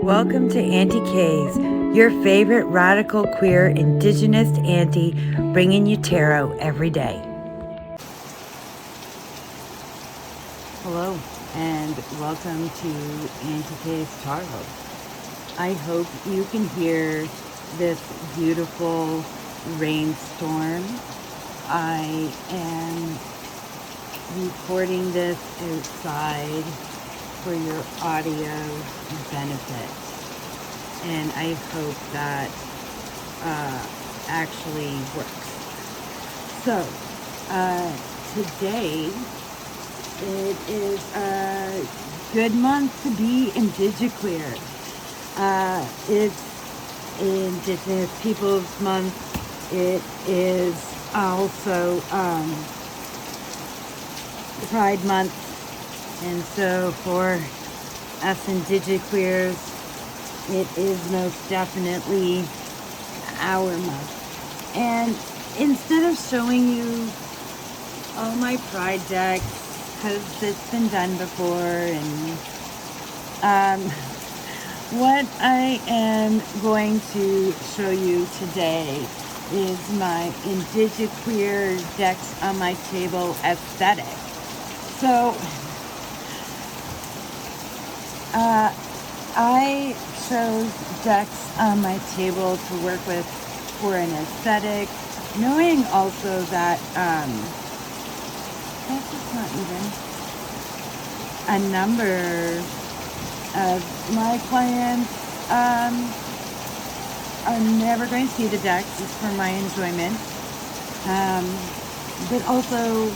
Welcome to Aunty K's, your favorite radical queer indigenous auntie, bringing you tarot every day. Hello, and welcome to Aunty K's Tarot. I hope you can hear this beautiful rainstorm. I am recording this outside for your audio benefit, and I hope that actually works. So today it is a good month to be Indigi-Queer. It's Indigenous Peoples Month. It is also Pride Month. And so for us Indigi-Queers, it is most definitely our month. And instead of showing you all my pride decks, because it's been done before, and what I am going to show you today is my Indigi-Queer decks on my table aesthetic. So I chose decks on my table to work with for an aesthetic, knowing also that that's just not even a number of my clients are never going to see the decks. It's for my enjoyment, but also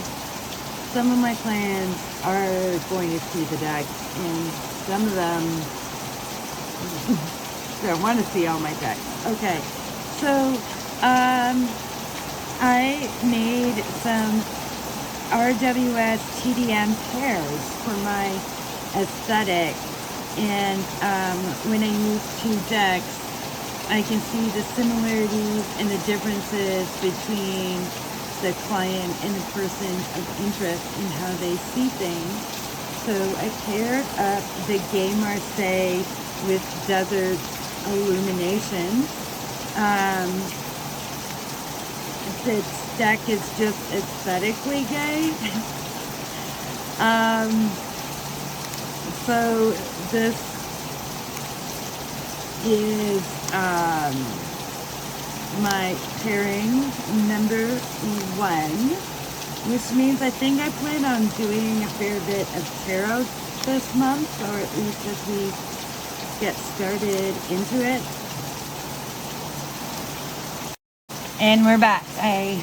some of my clients are going to see the decks, and some of them don't want to see all my decks. Okay, so I made some RWS-TdM pairs for my aesthetic, and when I use two decks, I can see the similarities and the differences between the client and the person of interest in how they see things. So I paired up the Gay Marseille with Desert Illumination. This deck is just aesthetically gay. So this is my pairing number 1, which means I think I plan on doing a fair bit of tarot this month, or at least as we get started into it. And we're back. I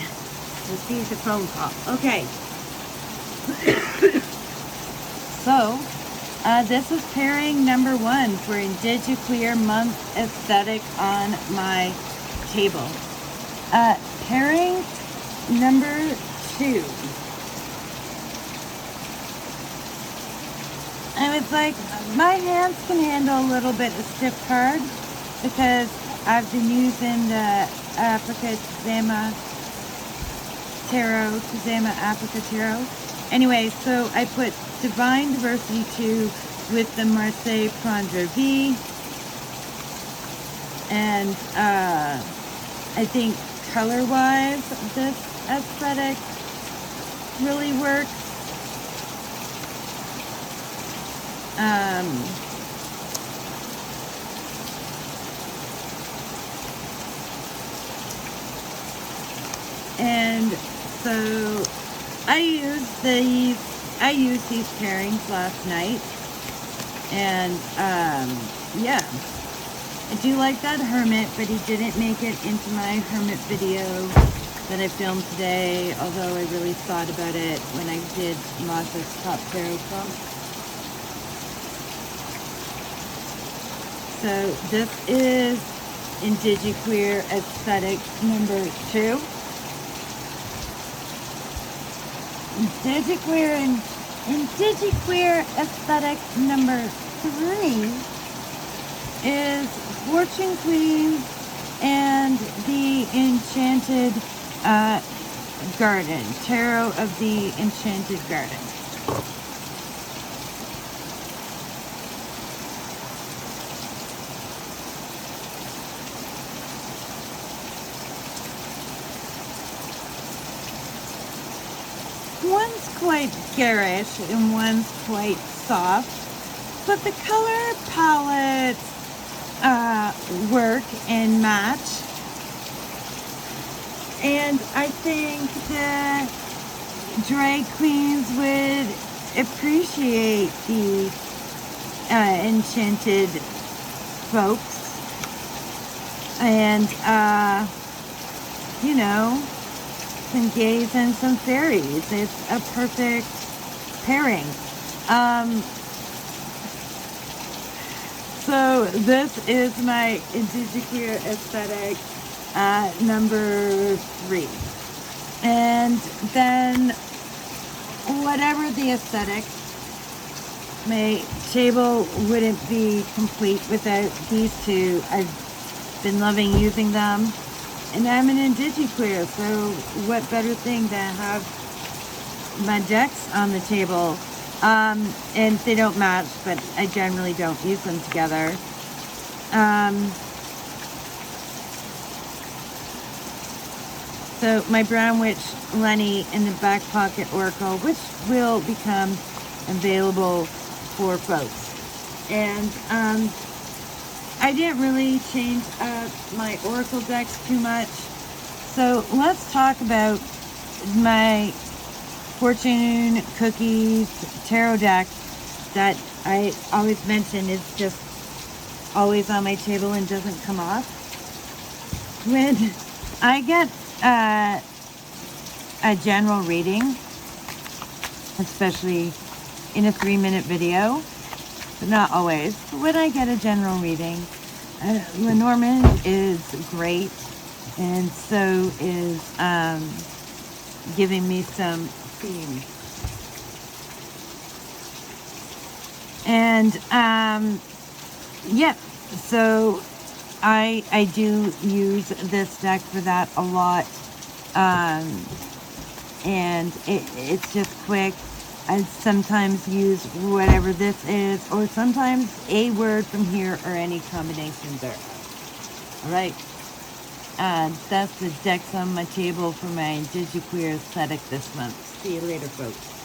received a phone call. Okay. So, this is pairing number 1 for Indigi-Queer month aesthetic on my table. Pairing number 2. I was like, my hands can handle a little bit of stiff card because I've been using the Africa-TdM Tarot, TdM Africa Tarot. Anyway, so I put Divine Diversity 2 with the Marseille Prendre Vie, and I think color-wise, this aesthetic really works. And so I used these pairings last night, and yeah, I do like that Hermit, but he didn't make it into my Hermit video that I filmed today, although I really thought about it when I did Masha's Top Tarot Trump. So this is Indigi-Queer aesthetic number 2. Indigi-Queer aesthetic number 3 is Fortune Queen and the Enchanted Garden, Tarot of the Enchanted Garden. quite garish and one's quite soft, but the color palettes work and match. And I think that drag queens would appreciate the enchanted folks and you know, some gays and some fairies. It's a perfect pairing. So this is my Indigi-Queer aesthetic number 3. And then whatever the aesthetic, my table wouldn't be complete without these two. I've been loving using them. And I'm an Indigi-Queer, so what better thing than have my decks on the table. And they don't match, but I generally don't use them together. So my Brown Witch Lenny in the back pocket oracle, which will become available for folks. And I didn't really change up my oracle decks too much. So let's talk about my fortune cookies tarot deck that I always mention is just always on my table and doesn't come off. When I get a general reading, especially in a 3-minute video, but not always. When I get a general reading, Lenormand is great, and so is giving me some theme. And yeah, so I do use this deck for that a lot, and it's just quick. I sometimes use whatever this is, or sometimes a word from here or any combination thereof. All right, that's the decks on my table for my Indigi-Queer aesthetic this month. See you later, folks.